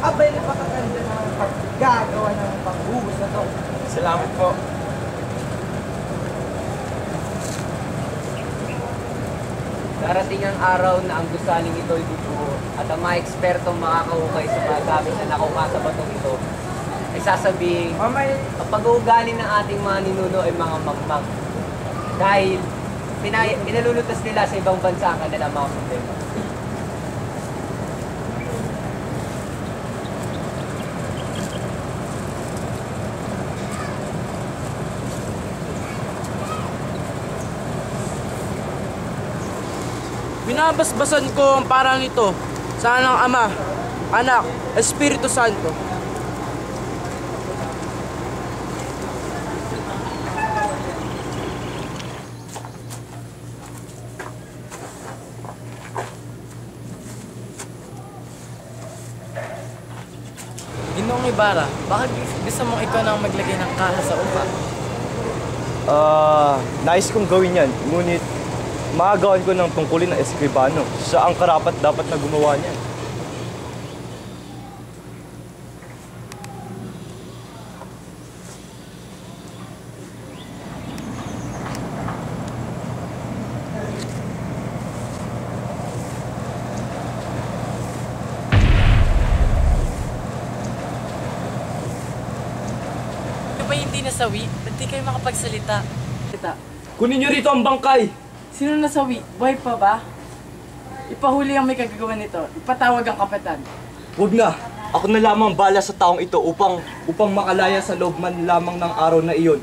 Abay, napakaganda ng paggagawa ng panghuhos na to. Salamat po. Darating ang araw na ang gusaling ito ay bubuo at ang mga ekspertong makakahukay sa mga gamit na nakuha sa batong ito ay sasabihin ang pag-uugali ng ating mga ninuno ay mga mangmang dahil pinalulutas nila sa ibang bansa ang kanilang mga problema. Binabasbasan ko ang parang ito sa ng Ama, Anak, Espiritu Santo. Ginoong Ibarra, bakit gusto mong ikaw nang maglagay ng kaha sa upa? Nais kong gawin yan, ngunit maagawan ko ng tungkulin ng eskribano. Siya ang karapat dapat na gumawa niyan. Ikaw ba hindi nasawi? Ba't di kayo makapagsalita? Kunin niyo rito ang bangkay! Sino nasawi? Buhay pa ba? Ipahuli ang may kagagawa nito. Ipatawag ang kapitan. Huwag na! Ako na lamang bala sa taong ito upang makalaya sa loob man lamang ng araw na iyon.